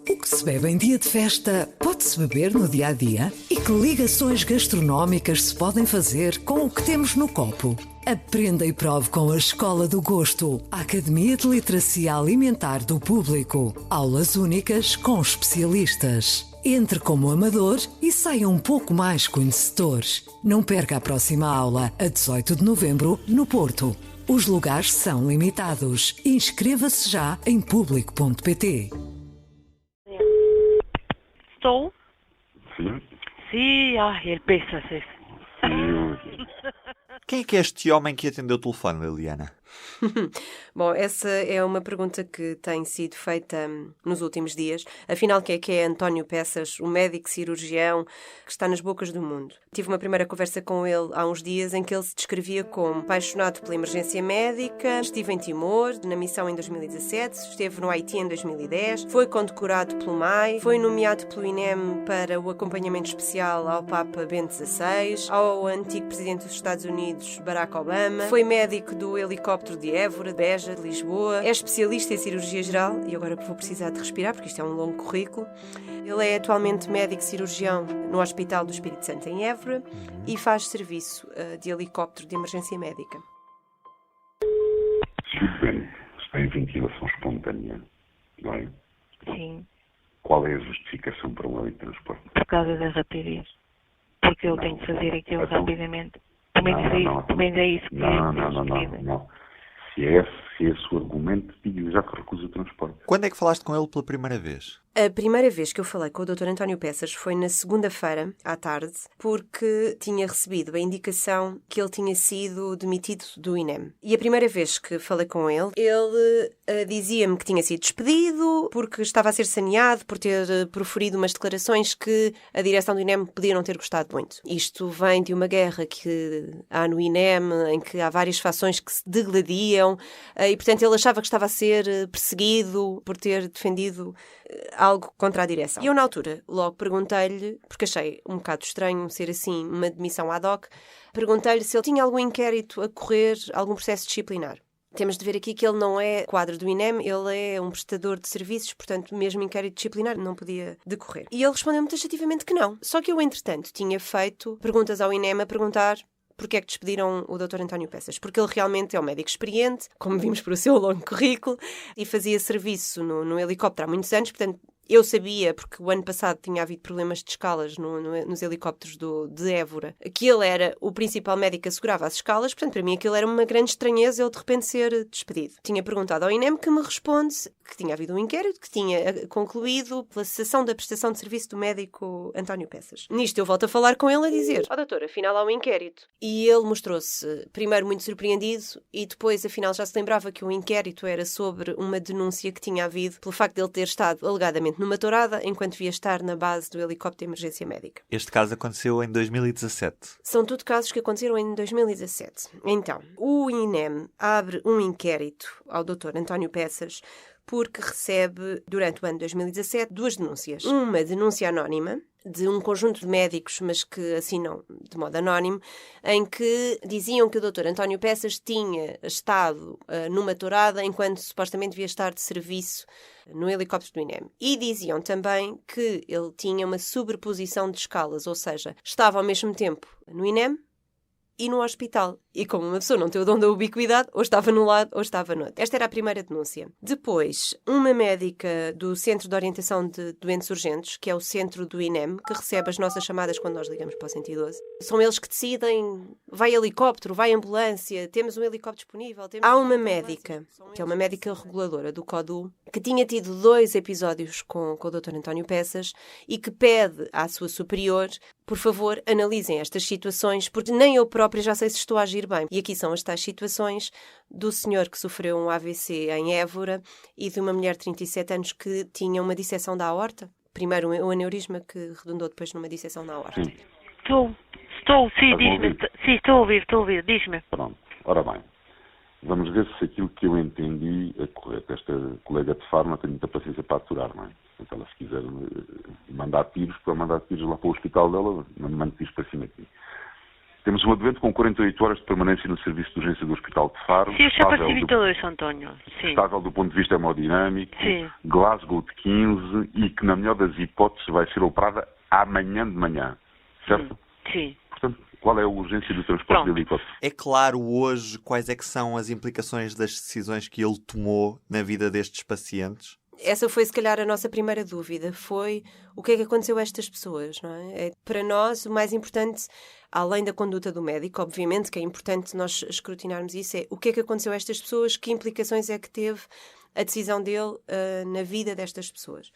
O que se bebe em dia de festa pode-se beber no dia-a-dia? E que ligações gastronómicas se podem fazer com o que temos no copo? Aprenda e prove com a Escola do Gosto, a Academia de Literacia Alimentar do Público. Aulas únicas com especialistas. Entre como amador e saia um pouco mais conhecedor. Não perca a próxima aula, a 18 de novembro, no Porto. Os lugares são limitados. Inscreva-se já em público.pt. Estou? Sim. Sim, el pésase. Quem é que é este homem que atendeu o telefone, Liliana? Bom, essa é uma pergunta que tem sido feita nos últimos dias. Afinal, quem é António Peças, o médico cirurgião que está nas bocas do mundo? Tive uma primeira conversa com ele há uns dias em que ele se descrevia como apaixonado pela emergência médica, estive em Timor, na missão em 2017, esteve no Haiti em 2010, foi condecorado pelo MAI, foi nomeado pelo INEM para o acompanhamento especial ao Papa Bento XVI, ao antigo presidente dos Estados Unidos, Barack Obama, foi médico do helicóptero de Évora, de Beja, de Lisboa, é especialista em cirurgia geral, e agora vou precisar de respirar porque isto é um longo currículo. Ele é atualmente médico cirurgião no Hospital do Espírito Santo em Évora e faz serviço de helicóptero de emergência médica. Se o doente está em ventilação espontânea, não é? Sim, Qual é a justificação para um teletransporte? por causa da rapidez. Porque eu tenho que fazer aquilo rapidamente. Pelo menos é isso que Não. Se é esse o argumento, diga já que recusa o transporte. Quando é que falaste com ele pela primeira vez? A primeira vez que eu falei com o Dr. António Peças foi na segunda-feira, à tarde, porque tinha recebido a indicação que ele tinha sido demitido do INEM. E a primeira vez que falei com ele, ele dizia-me que tinha sido despedido porque estava a ser saneado por ter proferido umas declarações que a direção do INEM podia não ter gostado muito. Isto vem de uma guerra que há no INEM, em que há várias fações que se degladiam, e portanto ele achava que estava a ser perseguido por ter defendido algo contra a direção. E eu, na altura, logo perguntei-lhe, porque achei um bocado estranho ser assim uma demissão ad hoc, perguntei-lhe se ele tinha algum inquérito a correr, algum processo disciplinar. Temos de ver aqui que ele não é quadro do INEM, ele é um prestador de serviços, portanto, mesmo inquérito disciplinar não podia decorrer. E ele respondeu-me taxativamente que não. Só que eu, entretanto, tinha feito perguntas ao INEM a perguntar porque é que despediram o Dr. António Peças? Porque ele realmente é um médico experiente, como vimos por o seu longo currículo, e fazia serviço no helicóptero há muitos anos, portanto, eu sabia, porque o ano passado tinha havido problemas de escalas nos helicópteros de Évora, que ele era o principal médico que assegurava as escalas, portanto, para mim aquilo era uma grande estranheza ele de repente ser despedido. Tinha perguntado ao INEM que me responde que tinha havido um inquérito, que tinha concluído pela cessação da prestação de serviço do médico António Peças. Nisto eu volto a falar com ele a dizer: doutor, afinal há um inquérito. E ele mostrou-se primeiro muito surpreendido e depois afinal já se lembrava que o inquérito era sobre uma denúncia que tinha havido pelo facto de ele ter estado alegadamente numa tourada enquanto devia estar na base do helicóptero de emergência médica. Este caso aconteceu em 2017. São tudo casos que aconteceram em 2017. Então, o INEM abre um inquérito ao Dr. António Peças porque recebe, durante o ano de 2017, 2 denúncias. Uma denúncia anónima de um conjunto de médicos, mas que assinam de modo anónimo, em que diziam que o Dr. António Peças tinha estado numa tourada enquanto supostamente devia estar de serviço no helicóptero do INEM. E diziam também que ele tinha uma sobreposição de escalas, ou seja, estava ao mesmo tempo no INEM e no hospital. E como uma pessoa não tem o dom da ubiquidade, ou estava num lado ou estava no outro. Esta era a primeira denúncia. Depois, uma médica do Centro de Orientação de Doentes Urgentes, que é o centro do INEM, que recebe as nossas chamadas quando nós ligamos para o 112. São eles que decidem, vai helicóptero, vai ambulância, temos um helicóptero disponível. Há uma médica, que é uma médica reguladora do CODU, que tinha tido 2 episódios com o Dr. António Peças e que pede à sua superior, por favor, analisem estas situações, porque nem eu própria já sei se estou a agir bem. E aqui são as tais situações do senhor que sofreu um AVC em Évora e de uma mulher de 37 anos que tinha uma disseção da aorta. Primeiro um aneurisma que redundou depois numa disseção na aorta. Sim. Estou, sim, diz-me. Sim, estou a ouvir, diz-me. Pronto. Ora bem, vamos ver se aquilo que eu entendi é correto. Esta colega de Faro não tem muita paciência para aturar, não é? Então ela, se quiser mandar tiros, para mandar tiros lá para o hospital dela, não mande tiros para cima aqui. Temos uma doente com 48 horas de permanência no serviço de urgência do Hospital de Faro. Sim, eu já percebi tudo isso, António. Sim. Estável do ponto de vista hemodinâmico, Sim. Glasgow de 15 e que, na melhor das hipóteses, vai ser operada amanhã de manhã. Certo? Sim. Portanto, qual é a urgência do transporte de helicóptero? É claro hoje quais é que são as implicações das decisões que ele tomou na vida destes pacientes? Essa foi, se calhar, a nossa primeira dúvida. Foi o que é que aconteceu a estas pessoas, não é? Para nós, o mais importante, além da conduta do médico, obviamente, que é importante nós escrutinarmos isso, é o que é que aconteceu a estas pessoas, que implicações é que teve a decisão dele na vida destas pessoas.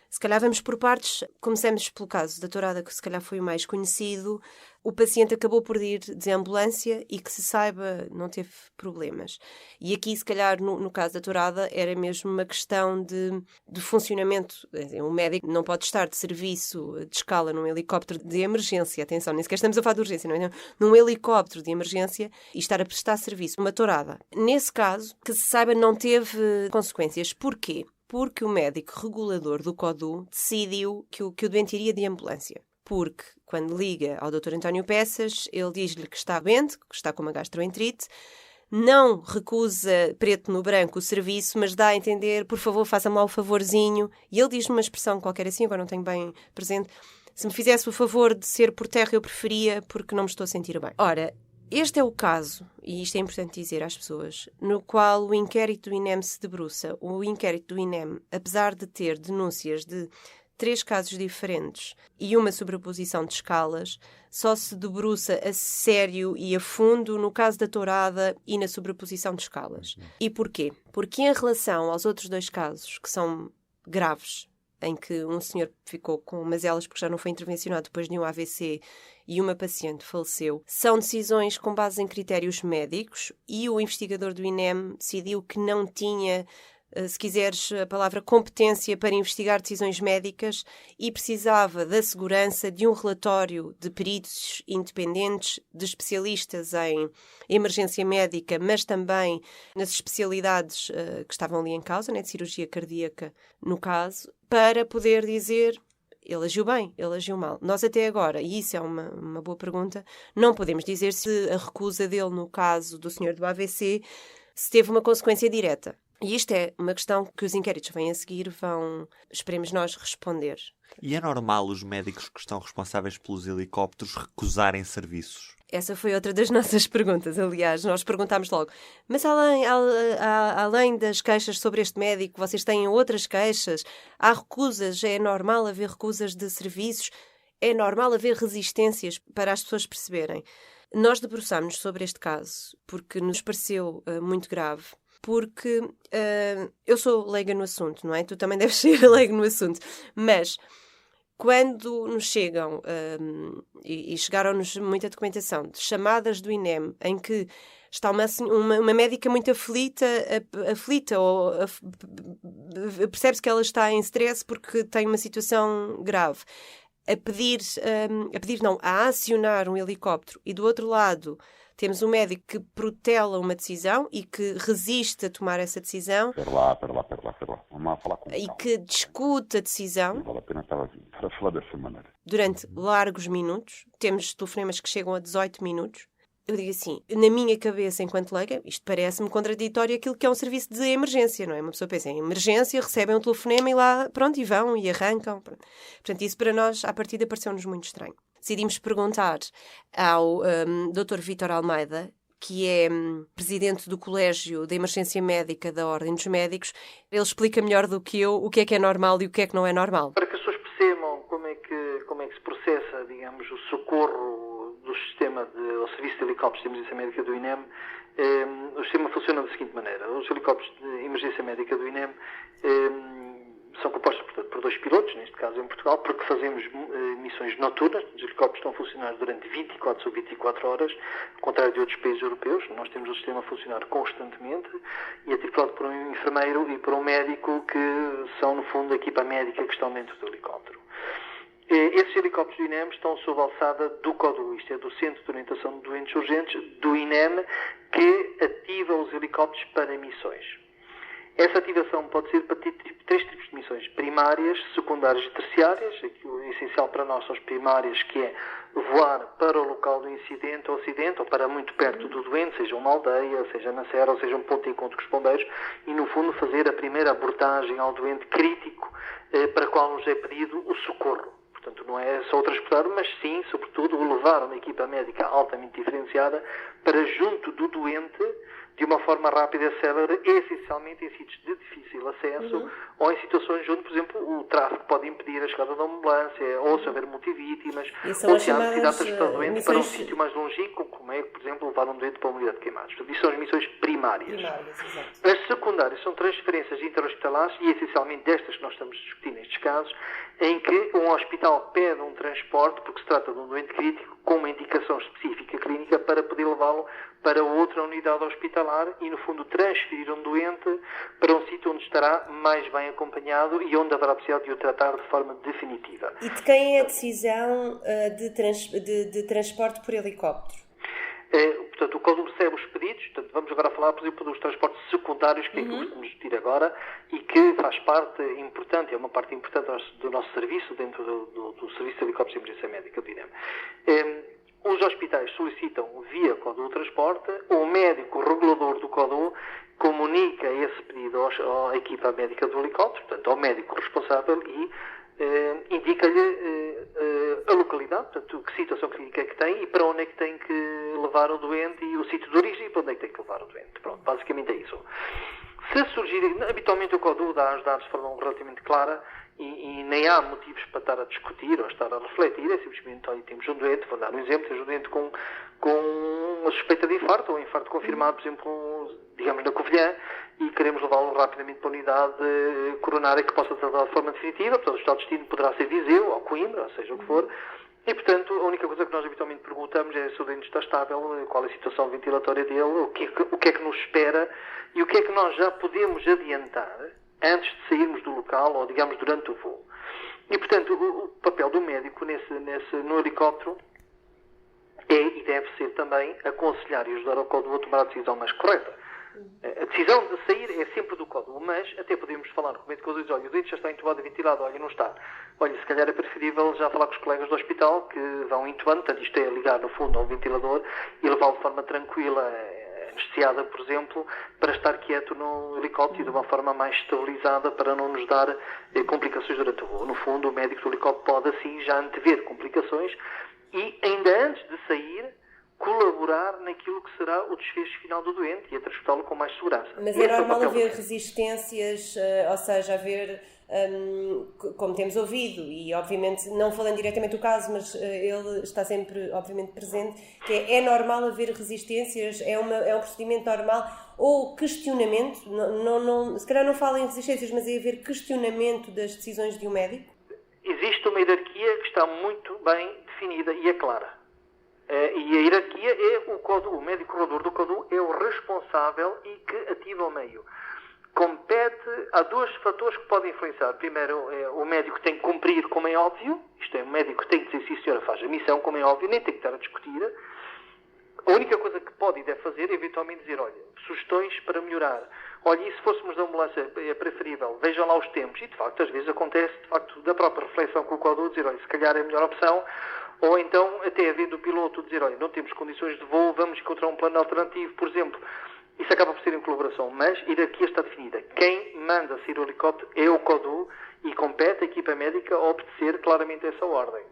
Se calhar vamos por partes. Começamos pelo caso da tourada, que se calhar foi o mais conhecido. O paciente acabou por ir de ambulância e, que se saiba, não teve problemas. E aqui, se calhar, no caso da tourada, era mesmo uma questão de funcionamento. O médico não pode estar de serviço de escala num helicóptero de emergência. Atenção, nem sequer estamos a falar de urgência, não é? Num helicóptero de emergência e estar a prestar serviço. Uma tourada. Nesse caso, que se saiba, não teve consequências. Porquê? Porque o médico regulador do CODU decidiu que o doente iria de ambulância. Porque, quando liga ao Dr. António Peças, ele diz-lhe que está doente, que está com uma gastroenterite, não recusa preto no branco o serviço, mas dá a entender, por favor, faça-me lá o favorzinho. E ele diz-me uma expressão qualquer assim, agora não tenho bem presente, se me fizesse o favor de ser por terra eu preferia, porque não me estou a sentir bem. Ora, este é o caso, e isto é importante dizer às pessoas, no qual o inquérito do INEM se debruça. O inquérito do INEM, apesar de ter denúncias de 3 casos diferentes e uma sobreposição de escalas, só se debruça a sério e a fundo no caso da tourada e na sobreposição de escalas. E porquê? Porque em relação aos outros 2 casos, que são graves, em que um senhor ficou com mazelas porque já não foi intervencionado depois de um AVC e uma paciente faleceu, são decisões com base em critérios médicos e o investigador do INEM decidiu que não tinha, se quiseres a palavra, competência para investigar decisões médicas e precisava da segurança de um relatório de peritos independentes, de especialistas em emergência médica, mas também nas especialidades que estavam ali em causa, né, de cirurgia cardíaca no caso, para poder dizer ele agiu bem, ele agiu mal. Nós até agora, e isso é uma boa pergunta, não podemos dizer se a recusa dele no caso do senhor do AVC se teve uma consequência direta. E isto é uma questão que os inquéritos vêm a seguir vão, esperemos nós, responder. E é normal os médicos que estão responsáveis pelos helicópteros recusarem serviços? Essa foi outra das nossas perguntas, aliás. Nós perguntámos logo, mas além das queixas sobre este médico, vocês têm outras queixas? Há recusas? É normal haver recusas de serviços? É normal haver resistências para as pessoas perceberem? Nós debruçámos sobre este caso porque nos pareceu muito grave. Porque eu sou leiga no assunto, não é? Tu também deves ser leiga no assunto. Mas quando nos chegam, e chegaram-nos muita documentação, de chamadas do INEM, em que está uma médica muito aflita ou percebe-se que ela está em stress porque tem uma situação grave, a acionar um helicóptero, e do outro lado temos um médico que protela uma decisão e que resiste a tomar essa decisão. Espera lá. Vamos lá falar com e que discute a decisão. Não vale a pena estar a falar dessa maneira. Durante largos minutos. Temos telefonemas que chegam a 18 minutos. Eu digo assim, na minha cabeça, enquanto leiga, isto parece-me contraditório àquilo que é um serviço de emergência, não é? Uma pessoa pensa em emergência, recebem um telefonema e lá, pronto, e vão, e arrancam. Pronto. Portanto, isso para nós, à partida, pareceu-nos muito estranho. Decidimos perguntar ao Dr. Vítor Almeida, que é presidente do Colégio de Emergência Médica da Ordem dos Médicos. Ele explica melhor do que eu o que é normal e o que é que não é normal. Para que as pessoas percebam como é que se processa, digamos, o socorro do sistema ao serviço de helicópteros de emergência médica do INEM, o sistema funciona da seguinte maneira. Os helicópteros de emergência médica do INEM são compostos, portanto, por 2 pilotos, neste caso em Portugal, porque fazemos missões noturnas. Os helicópteros estão a funcionar durante 24 sobre 24 horas, ao contrário de outros países europeus. Nós temos o sistema a funcionar constantemente e é tripulado por um enfermeiro e por um médico que são, no fundo, a equipa médica que estão dentro do helicóptero. Esses helicópteros do INEM estão sob a alçada do CODU, isto é, do Centro de Orientação de Doentes Urgentes, do INEM, que ativa os helicópteros para missões. Essa ativação pode ser para três tipos de missões: primárias, secundárias e terciárias. Aquilo essencial para nós são as primárias, que é voar para o local do incidente ou acidente, ou para muito perto do doente, seja uma aldeia, seja na serra, ou seja um ponto de encontro com os bombeiros, e no fundo fazer a primeira abordagem ao doente crítico para o qual nos é pedido o socorro. Portanto, não é só o transportar, mas sim, sobretudo, o levar uma equipa médica altamente diferenciada para junto do doente, de uma forma rápida e célere, essencialmente em sítios de difícil acesso, ou em situações onde, por exemplo, o tráfego pode impedir a chegada da ambulância, ou se houver multivítimas, ou se há necessidade de transportar o doente para um sítio mais longínquo, como é, por exemplo, levar um doente para uma unidade de queimados. Portanto, isso são as missões primárias. As secundárias são transferências interhospitalares, e essencialmente destas que nós estamos discutindo nestes casos, em que um hospital pede um transporte, porque se trata de um doente crítico, com uma indicação específica clínica, para poder levá-lo para outra unidade hospitalar e, no fundo, transferir um doente para um sítio onde estará mais bem acompanhado e onde haverá possibilidade de o tratar de forma definitiva. E de quem é a decisão de transporte por helicóptero? Portanto, o CODU recebe os pedidos. Portanto, vamos agora falar, por exemplo, dos transportes secundários, que é que gostamos de discutir agora, e que faz parte importante, é uma parte importante do nosso serviço, dentro do Serviço de Helicópteros de Emergência Médica do INEM. Os hospitais solicitam via CODU o transporte, o médico regulador do CODU comunica esse pedido à equipa médica do helicóptero, portanto, ao médico responsável, e indica-lhe a localidade, portanto, que situação clínica é que tem e para onde é que tem que levar o doente, e o sítio de origem e para onde é que tem que levar o doente. Pronto, basicamente é isso. Se surgir, habitualmente o CODU dá os dados de forma relativamente clara, e nem há motivos para estar a discutir ou estar a refletir, é simplesmente, olha, temos um doente, vou dar um exemplo, temos um doente com uma suspeita de infarto, ou um infarto confirmado, por exemplo, digamos, na Covilhã, e queremos levá-lo rapidamente para a unidade coronária que possa tratar de forma definitiva. Portanto, o estado de destino poderá ser Viseu, ou Coimbra, ou seja o que for, e, portanto, a única coisa que nós habitualmente perguntamos é se o doente está estável, qual é a situação ventilatória dele, o que é que nos espera, e o que é que nós já podemos adiantar antes de sairmos do local, ou, digamos, durante o voo. E, portanto, o papel do médico no helicóptero é e deve ser também aconselhar e ajudar o CODU a tomar a decisão mais correta. A decisão de sair é sempre do CODU, mas até podemos falar com o médico e dizer, olha, o doente já está entubado e ventilado, olha, não está. Olha, se calhar é preferível já falar com os colegas do hospital que vão intubando, portanto, isto é ligar, no fundo, ao ventilador e levá-lo de forma tranquila, anestesiada, por exemplo, para estar quieto no helicóptero de uma forma mais estabilizada, para não nos dar complicações durante o voo. No fundo, o médico do helicóptero pode, assim, já antever complicações e, ainda antes de sair, colaborar naquilo que será o desfecho final do doente e a transportá-lo com mais segurança. Mas é normal haver resistências, ou seja, haver, como temos ouvido, e obviamente não falando diretamente do caso, mas ele está sempre, obviamente, presente, que é normal haver resistências, é um procedimento normal, ou questionamento, se calhar não falo em resistências, mas é haver questionamento das decisões de um médico? Existe uma hierarquia que está muito bem definida e é clara. E a hierarquia é o CODU, o médico regulador do CODU é o responsável e que ativa o meio. Há dois fatores que podem influenciar. Primeiro, o médico tem que cumprir, como é óbvio, isto é, o médico tem que dizer, sim senhora, faz a missão, como é óbvio, nem tem que estar a discutir. A única coisa que pode e deve fazer é eventualmente dizer, olha, sugestões para melhorar. Olha, e se fôssemos da ambulância é preferível, vejam lá os tempos. E, de facto, às vezes acontece, de facto, da própria reflexão com o CODU, dizer, olha, se calhar é a melhor opção. Ou então, até havendo o piloto dizer, olha, não temos condições de voo, vamos encontrar um plano alternativo, por exemplo. Isso acaba por ser em colaboração, mas a hierarquia está definida. Quem manda sair o helicóptero é o CODU e compete a equipa médica a obedecer claramente essa ordem.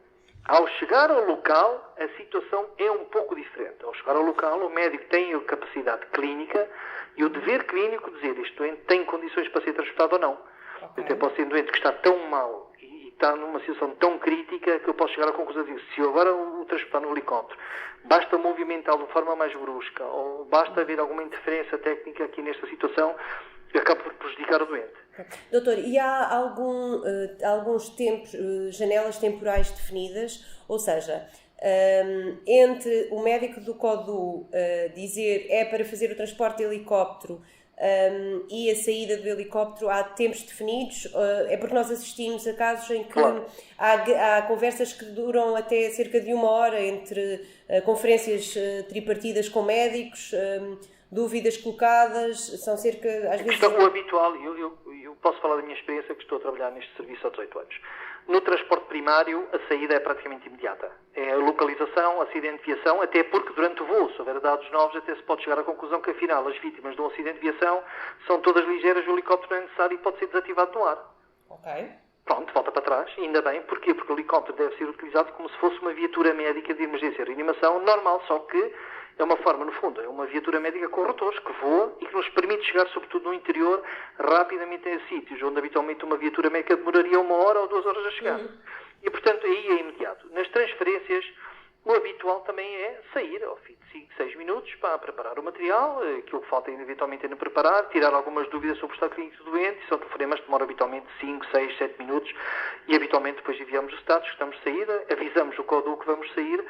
Ao chegar ao local, a situação é um pouco diferente. Ao chegar ao local, o médico tem a capacidade clínica e o dever clínico de dizer este doente tem condições para ser transportado ou não. Okay. Até pode ser um doente que está tão mal e está numa situação tão crítica que eu posso chegar à conclusão de se eu agora o transportar no helicóptero, basta movimentá-lo de forma mais brusca ou basta haver alguma interferência técnica aqui nesta situação, acaba por prejudicar o doente. Doutor, e há alguns tempos, janelas temporais definidas, ou seja, entre o médico do CODU dizer é para fazer o transporte de helicóptero e a saída do helicóptero, há tempos definidos? É porque nós assistimos a casos em que claro, há conversas que duram até cerca de 1 hora entre conferências tripartidas com médicos. dúvidas colocadas, são cerca, às vezes... O habitual, eu posso falar da minha experiência, que estou a trabalhar neste serviço há 18 anos. No transporte primário, a saída é praticamente imediata. É a localização, a acidente de viação, até porque durante o voo, se houver dados novos, até se pode chegar à conclusão que, afinal, as vítimas de um acidente de viação são todas ligeiras, o helicóptero não é necessário e pode ser desativado no ar. Ok. Pronto, volta para trás, ainda bem. Porquê? Porque o helicóptero deve ser utilizado como se fosse uma viatura médica de emergência e reanimação normal, só que é uma forma, no fundo, é uma viatura médica com rotores que voa e que nos permite chegar, sobretudo no interior, rapidamente em sítios onde habitualmente uma viatura médica demoraria 1 hora ou 2 horas a chegar. E, portanto, aí é imediato. Nas transferências, o habitual também é sair ao fim de 5, 6 minutos para preparar o material, aquilo que falta eventualmente é no preparar, tirar algumas dúvidas sobre o estado clínico do doente, são telefonemas que demoram habitualmente 5, 6, 7 minutos e habitualmente depois enviamos os status que estamos de saída, avisamos o código que vamos sair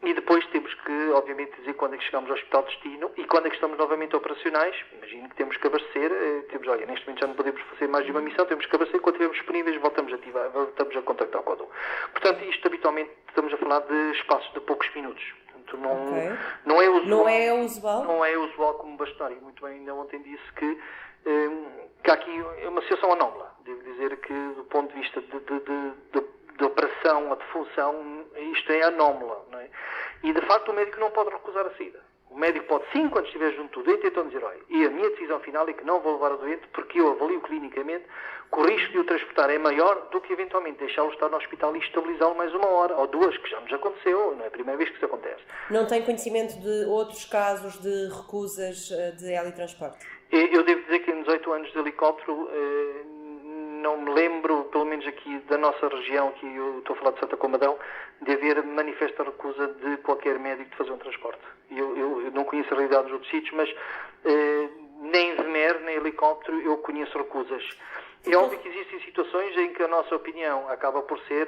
e depois temos que, obviamente, dizer quando é que chegamos ao hospital de destino e quando é que estamos novamente operacionais. Imagino que temos que abastecer, olha, neste momento já não podemos fazer mais de uma missão, temos que abastecer, quando estivermos disponíveis voltamos a ativar, voltamos a contactar o código. Portanto, isto habitualmente estamos a falar de espaços de poucos minutos. Portanto, não é usual. Não é usual? Não é usual como bastonário. Muito bem, ainda ontem disse que há aqui uma situação anómala. Devo dizer que, do ponto de vista de operação, a defunção, isto é anómala, não é? E, de facto, o médico não pode recusar a saída. O médico pode, sim, quando estiver junto do doente, então dizer, olha, e a minha decisão final é que não vou levar o doente porque eu avalio clinicamente que o risco de o transportar é maior do que, eventualmente, deixá-lo estar no hospital e estabilizá-lo mais 1 hora ou 2, que já nos aconteceu, não é a primeira vez que isso acontece. Não tem conhecimento de outros casos de recusas de helitransporte? Eu devo dizer que em 18 anos de helicóptero não me lembro, pelo menos aqui da nossa região, que eu estou a falar de Santa Comadão, de haver manifesta recusa de qualquer médico de fazer um transporte. Eu não conheço a realidade dos outros sítios, mas nem VMER, nem helicóptero, eu conheço recusas. É óbvio que existem situações em que a nossa opinião acaba por ser,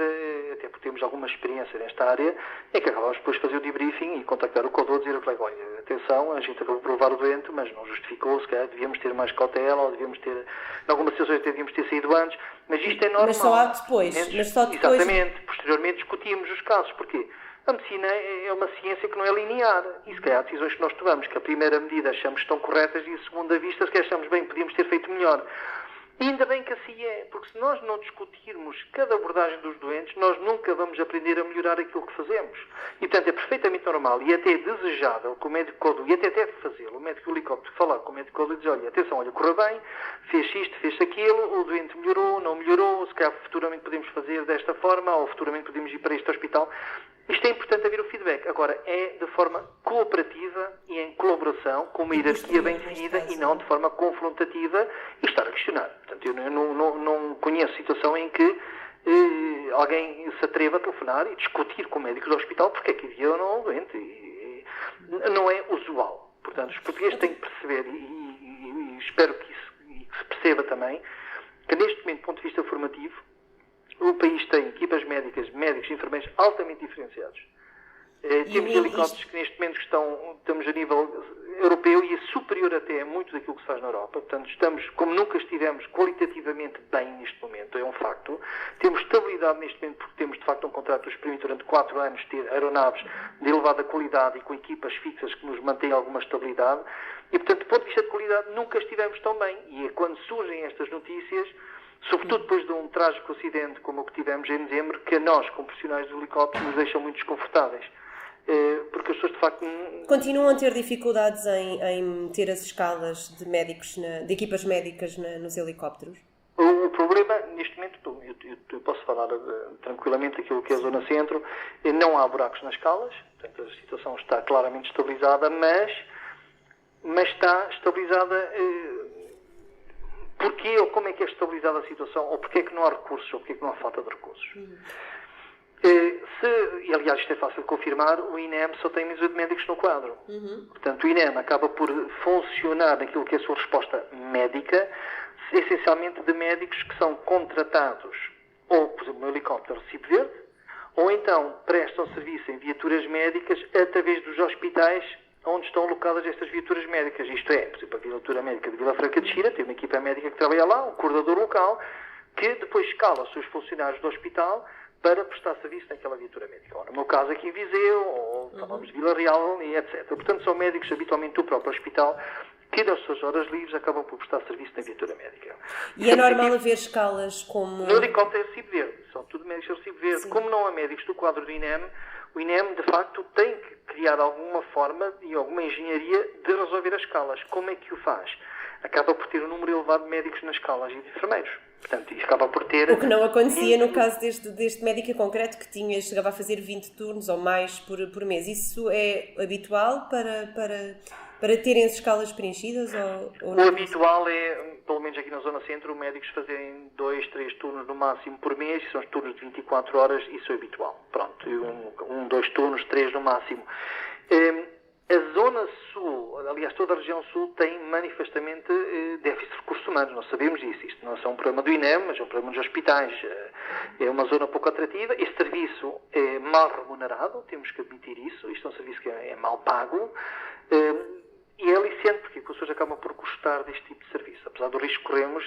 até porque temos alguma experiência nesta área, em que acabamos depois de fazer o debriefing e contactar o codor e dizer ao colega, olha, atenção, a gente acabou por levar o doente, mas não justificou, se calhar devíamos ter mais cautela, ou devíamos ter, em algumas situações até devíamos ter saído antes, mas isto é normal. Mas só depois. Exatamente, posteriormente discutimos os casos, porquê? A medicina é uma ciência que não é linear e se calhar há decisões que nós tomamos, que a primeira medida achamos que estão corretas e a segunda vista se calhar achamos bem, podíamos ter feito melhor. E ainda bem que assim é, porque se nós não discutirmos cada abordagem dos doentes, nós nunca vamos aprender a melhorar aquilo que fazemos. E, portanto, é perfeitamente normal e até desejável que o médico código, e até deve fazê-lo, o médico do helicóptero falar com o médico código e dizer, olha, atenção, olha, correu bem, fez isto, fez aquilo, o doente melhorou, não melhorou, se calhar futuramente podemos fazer desta forma, ou futuramente podemos ir para este hospital. Isto é importante haver o feedback. Agora, é de forma cooperativa e em colaboração, com uma hierarquia bem definida e não de forma confrontativa e estar a questionar. Portanto, eu não conheço situação em que alguém se atreva a telefonar e discutir com o médico do hospital porque é que havia ou não o doente. Não é usual. Portanto, os portugueses têm que perceber, e espero que se perceba também, que neste momento, do ponto de vista formativo, o país tem equipas médicos e enfermeiros altamente diferenciados. Temos helicópteros que neste momento estamos a nível europeu e é superior até a muito daquilo que se faz na Europa. Portanto, estamos, como nunca estivemos, qualitativamente bem neste momento, é um facto. Temos estabilidade neste momento porque temos, de facto, um contrato que nos permite durante 4 anos ter aeronaves de elevada qualidade e com equipas fixas que nos mantêm alguma estabilidade. E, portanto, do ponto de vista de qualidade, nunca estivemos tão bem. E é quando surgem estas notícias, sobretudo depois de um trágico acidente como o que tivemos em dezembro, que a nós, como profissionais do helicóptero, nos deixam muito desconfortáveis. Porque as pessoas, de facto... Continuam a ter dificuldades em ter as escalas de médicos, de equipas médicas nos helicópteros? O problema, neste momento, eu posso falar tranquilamente aquilo que é a Zona Centro, não há buracos nas escalas, portanto a situação está claramente estabilizada, mas está estabilizada... Porquê ou como é que é estabilizada a situação? Ou porquê é que não há recursos? Ou porquê é que não há falta de recursos? E aliás, isto é fácil de confirmar, o INEM só tem mesmo de médicos no quadro. Portanto, o INEM acaba por funcionar naquilo que é a sua resposta médica, essencialmente de médicos que são contratados, ou, por exemplo, no helicóptero Recife Verde, ou então prestam serviço em viaturas médicas através dos hospitais onde estão alocadas estas viaturas médicas. Isto é, por exemplo, a viatura médica de Vila Franca de Xira tem uma equipa médica que trabalha lá, um coordenador local, que depois escala os seus funcionários do hospital para prestar serviço naquela viatura médica. Ou no meu caso aqui em Viseu, ou falamos de Vila Real, e etc. Portanto, são médicos, habitualmente do próprio hospital, que nas suas horas livres acabam por prestar serviço na viatura médica. E é normal haver escalas como... No helicóptero é recibo verde, são tudo médicos de recibo verde. Sim. Como não há médicos do quadro do INEM, o INEM, de facto, tem que criar alguma forma e alguma engenharia de resolver as escalas. Como é que o faz? Acaba por ter um número elevado de médicos nas escalas e de enfermeiros. Portanto, isso acaba por ter... O que não acontecia no caso deste médico em concreto, que chegava a fazer 20 turnos ou mais por mês. Isso é habitual para terem as escalas preenchidas? Ou não? O habitual é, pelo menos aqui na Zona Centro, médicos fazerem 2, 3 turnos no máximo por mês, são os turnos de 24 horas, isso é habitual. Pronto, 2 turnos, 3 no máximo. A Zona Sul, aliás, toda a região Sul tem manifestamente déficit de recursos humanos, nós sabemos disso. Isto não é só um problema do INEM, mas é um problema dos hospitais. É uma zona pouco atrativa, este serviço é mal remunerado, temos que admitir isso, isto é um serviço que é mal pago. E é aliciante, porque as pessoas acabam por gostar deste tipo de serviço. Apesar do risco que corremos,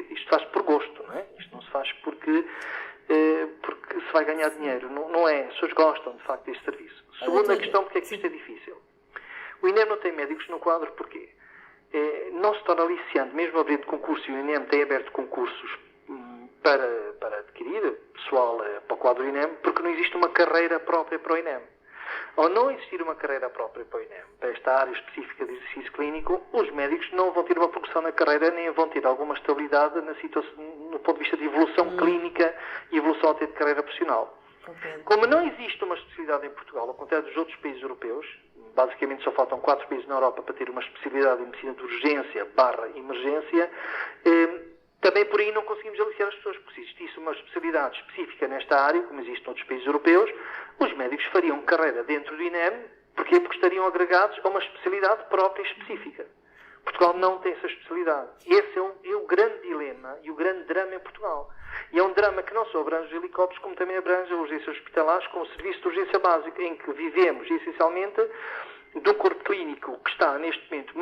isto faz por gosto, não é? Isto não se faz porque se vai ganhar dinheiro. Não é. As pessoas gostam, de facto, deste serviço. Segunda questão, porque é que isto é difícil? O INEM não tem médicos no quadro, porquê? Não se torna aliciante, mesmo abrindo concurso, e o INEM tem aberto concursos para adquirir pessoal para o quadro do INEM, porque não existe uma carreira própria para o INEM. Ao não existir uma carreira própria para o INEM, para esta área específica de exercício clínico, os médicos não vão ter uma progressão na carreira, nem vão ter alguma estabilidade na situação, no ponto de vista de evolução clínica e evolução até de carreira profissional. Como não existe uma especialidade em Portugal, ao contrário dos outros países europeus, basicamente só faltam 4 países na Europa para ter uma especialidade em medicina de urgência / emergência, também por aí não conseguimos aliciar as pessoas, porque se existisse uma especialidade específica nesta área, como existe noutros países europeus, os médicos fariam carreira dentro do INEM, porquê? Porque estariam agregados a uma especialidade própria e específica. Portugal não tem essa especialidade. Esse é o grande dilema e o grande drama em Portugal. E é um drama que não só abrange os helicópteros, como também abrange a urgência hospitalares com o serviço de urgência básica, em que vivemos essencialmente do corpo clínico que está neste momento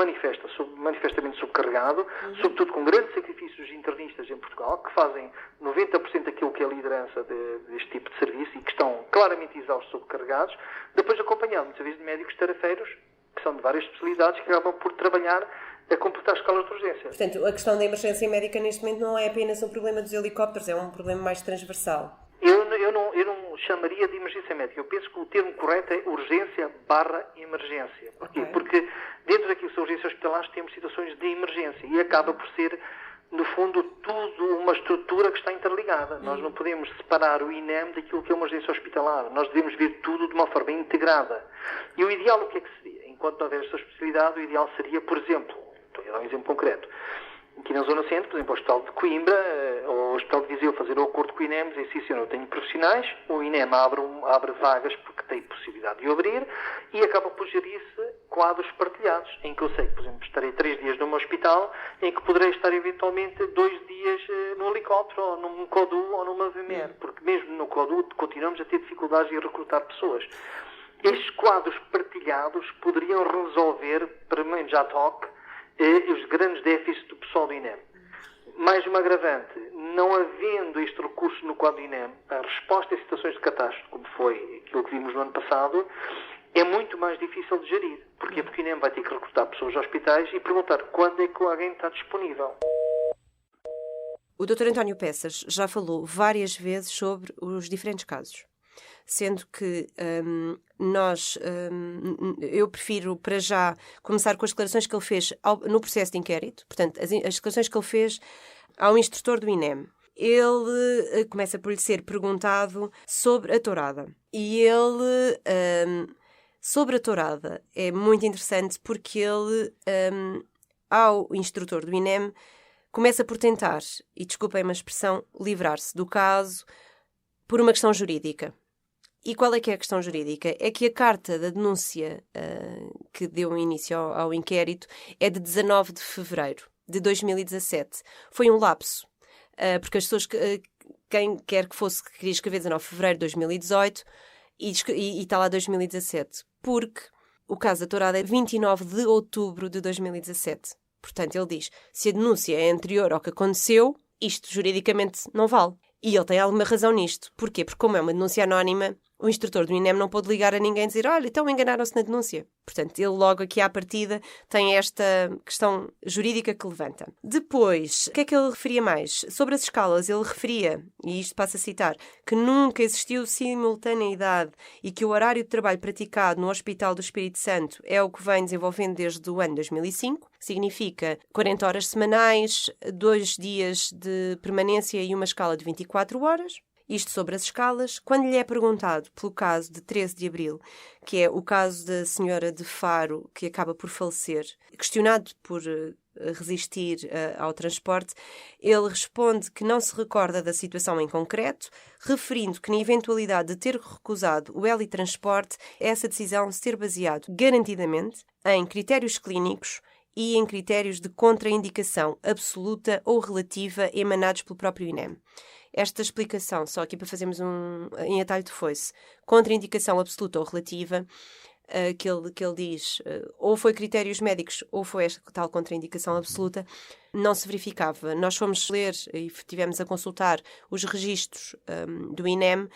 manifestamente subcarregado, sobretudo com grandes sacrifícios internistas em Portugal, que fazem 90% daquilo que é a liderança deste tipo de serviço e que estão claramente exaustos, sobrecarregados, depois acompanhado muitas vezes de médicos tarefeiros, que são de várias especialidades, que acabam por trabalhar a completar escalas de urgência. Portanto, a questão da emergência médica neste momento não é apenas um problema dos helicópteros, é um problema mais transversal. Eu não chamaria de emergência médica. Eu penso que o termo correto é urgência / emergência. Porquê? Okay. Porque dentro daquilo que são urgências hospitalares temos situações de emergência e acaba por ser, no fundo, tudo uma estrutura que está interligada. Nós não podemos separar o INEM daquilo que é uma urgência hospitalar. Nós devemos ver tudo de uma forma integrada. E o ideal, o que é que seria? Enquanto não houver esta especialidade, o ideal seria, por exemplo, estou a dar um exemplo concreto, aqui na Zona Centro, por exemplo, o Hospital de Coimbra ou o Hospital de Viseu fazer o acordo com o INEM, dizer, sim, senhor, eu tenho profissionais, o INEM abre vagas porque tem possibilidade de abrir e acaba por gerir-se quadros partilhados, em que eu sei que, por exemplo, estarei 3 dias num hospital, em que poderei estar eventualmente 2 dias no helicóptero, ou num CODU ou numa VMR, porque mesmo no CODU continuamos a ter dificuldades em recrutar pessoas. Estes quadros partilhados poderiam resolver, pelo menos ad hoc, os grandes déficits do pessoal do INEM. Mais uma agravante, não havendo este recurso no quadro do INEM, a resposta a situações de catástrofe, como foi aquilo que vimos no ano passado, é muito mais difícil de gerir. Porquê? Porque o INEM vai ter que recrutar pessoas aos hospitais e perguntar quando é que alguém está disponível. O Dr. António Peças já falou várias vezes sobre os diferentes casos, sendo que eu prefiro para já começar com as declarações que ele fez no processo de inquérito, portanto, as declarações que ele fez ao instrutor do INEM. Ele começa por lhe ser perguntado sobre a tourada. E ele, sobre a tourada, é muito interessante porque ele, ao instrutor do INEM, começa por tentar, e desculpem a expressão, livrar-se do caso por uma questão jurídica. E qual é que é a questão jurídica? É que a carta da denúncia que deu início ao inquérito é de 19 de fevereiro de 2017. Foi um lapso, porque as pessoas, quem quer que fosse, que queria escrever 19 de fevereiro de 2018 e está lá 2017, porque o caso da tourada é 29 de outubro de 2017. Portanto, ele diz, se a denúncia é anterior ao que aconteceu, isto juridicamente não vale. E ele tem alguma razão nisto. Porquê? Porque como é uma denúncia anónima, o instrutor do INEM não pode ligar a ninguém e dizer olha, então enganaram-se na denúncia. Portanto, ele logo aqui à partida tem esta questão jurídica que levanta. Depois, o que é que ele referia mais? Sobre as escalas, ele referia, e isto passa a citar, que nunca existiu simultaneidade e que o horário de trabalho praticado no Hospital do Espírito Santo é o que vem desenvolvendo desde o ano 2005. Significa 40 horas semanais, 2 dias de permanência e uma escala de 24 horas. Isto sobre as escalas. Quando lhe é perguntado pelo caso de 13 de abril, que é o caso da senhora de Faro, que acaba por falecer, questionado por resistir ao transporte, ele responde que não se recorda da situação em concreto, referindo que na eventualidade de ter recusado o helitransporte, essa decisão se ter baseado garantidamente em critérios clínicos e em critérios de contraindicação absoluta ou relativa emanados pelo próprio INEM. Esta explicação, só aqui para fazermos em atalho de foice, contraindicação absoluta ou relativa, que ele diz, ou foi critérios médicos ou foi esta tal contraindicação absoluta, não se verificava. Nós fomos ler e tivemos a consultar os registros do INEM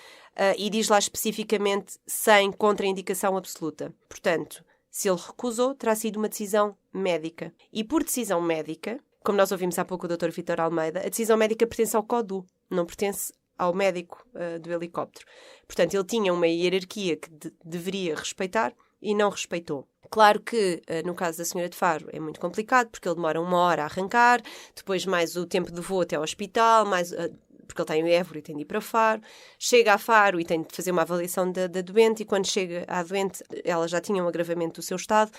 e diz lá especificamente sem contraindicação absoluta. Portanto, se ele recusou, terá sido uma decisão médica. E por decisão médica, como nós ouvimos há pouco o Dr. Vítor Almeida, a decisão médica pertence ao CODU, não pertence ao médico do helicóptero. Portanto, ele tinha uma hierarquia que deveria respeitar e não respeitou. Claro que, no caso da senhora de Faro, é muito complicado, porque ele demora 1 hora a arrancar, depois mais o tempo de voo até ao hospital, mais... porque ele tem o Évora e tem de ir para Faro, chega a Faro e tem de fazer uma avaliação da doente, e quando chega à doente, ela já tinha um agravamento do seu estado,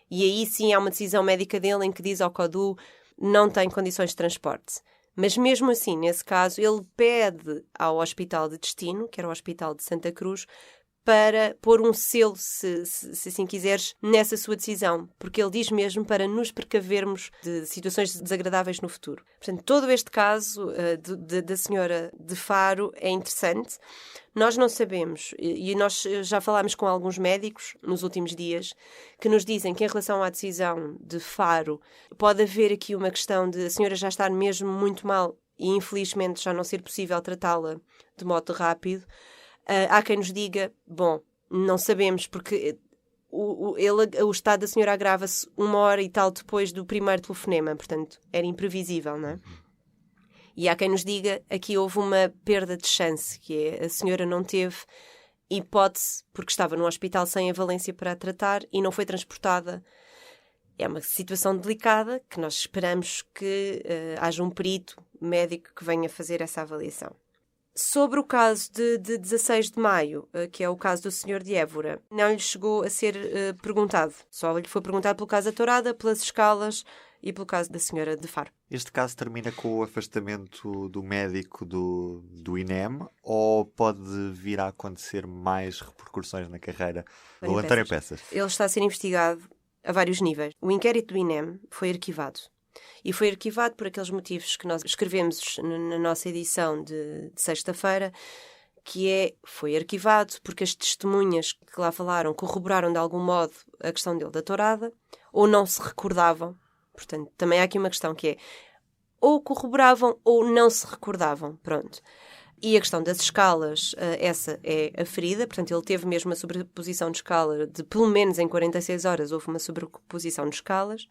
e aí sim há uma decisão médica dele em que diz ao CODU não tem condições de transporte. Mas mesmo assim, nesse caso, ele pede ao hospital de destino, que era o Hospital de Santa Cruz, para pôr um selo, se assim quiseres, nessa sua decisão. Porque ele diz mesmo para nos precavermos de situações desagradáveis no futuro. Portanto, todo este caso da senhora de Faro é interessante. Nós não sabemos, e nós já falámos com alguns médicos nos últimos dias, que nos dizem que em relação à decisão de Faro, pode haver aqui uma questão de a senhora já estar mesmo muito mal e infelizmente já não ser possível tratá-la de modo rápido. Há quem nos diga, bom, não sabemos, porque o estado da senhora agrava-se 1 hora e tal depois do primeiro telefonema, portanto, era imprevisível, não é? E há quem nos diga, aqui houve uma perda de chance, que é a senhora não teve hipótese, porque estava no hospital sem a valência para a tratar e não foi transportada. É uma situação delicada que nós esperamos que haja um perito médico que venha fazer essa avaliação. Sobre o caso de 16 de maio, que é o caso do Sr. de Évora, não lhe chegou a ser perguntado. Só lhe foi perguntado pelo caso da Tourada, pelas escalas e pelo caso da Sra. de Faro. Este caso termina com o afastamento do médico do INEM ou pode vir a acontecer mais repercussões na carreira do António Peças? Ele está a ser investigado a vários níveis. O inquérito do INEM foi arquivado. E foi arquivado por aqueles motivos que nós escrevemos na nossa edição de sexta-feira, que foi arquivado porque as testemunhas que lá falaram corroboraram de algum modo a questão dele da tourada, ou não se recordavam. Portanto, também há aqui uma questão que é ou corroboravam ou não se recordavam. Pronto. E a questão das escalas, essa é aferida, portanto ele teve mesmo uma sobreposição de escala de pelo menos em 46 horas houve uma sobreposição de escalas.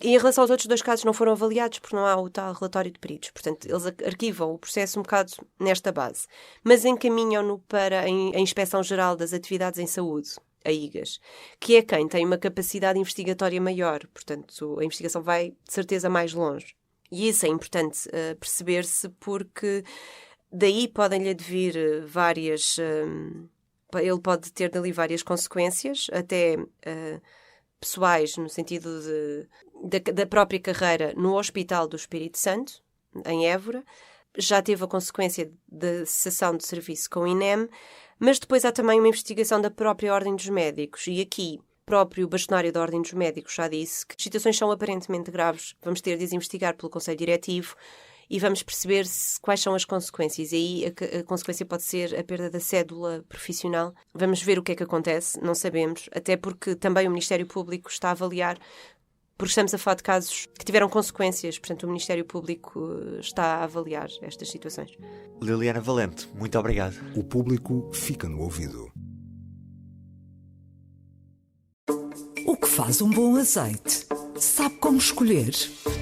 E em relação aos outros 2 casos não foram avaliados porque não há o tal relatório de peritos. Portanto, eles arquivam o processo um bocado nesta base. Mas encaminham-no para a Inspeção-Geral das Atividades em Saúde, a IGAS, que é quem tem uma capacidade investigatória maior. Portanto, a investigação vai, de certeza, mais longe. E isso é importante perceber-se porque daí podem-lhe advir várias... ele pode ter dali várias consequências, até... pessoais, no sentido da própria carreira no Hospital do Espírito Santo, em Évora. Já teve a consequência da cessação de serviço com o INEM, mas depois há também uma investigação da própria Ordem dos Médicos. E aqui, próprio bastonário da Ordem dos Médicos já disse que as situações são aparentemente graves. Vamos ter de as investigar pelo Conselho Diretivo e vamos perceber quais são as consequências. E aí a consequência pode ser a perda da cédula profissional. Vamos ver o que é que acontece, não sabemos, até porque também o Ministério Público está a avaliar porque estamos a falar de casos que tiveram consequências, portanto o Ministério Público está a avaliar estas situações. Liliana Valente, muito obrigado. O público fica no ouvido. O que faz um bom azeite? Sabe como escolher?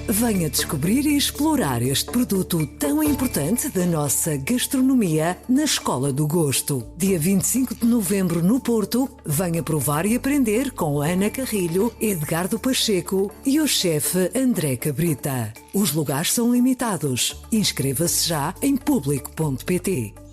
Venha descobrir e explorar este produto tão importante da nossa gastronomia na Escola do Gosto. Dia 25 de novembro no Porto, venha provar e aprender com Ana Carrilho, Edgardo Pacheco e o chefe André Cabrita. Os lugares são limitados. Inscreva-se já em público.pt.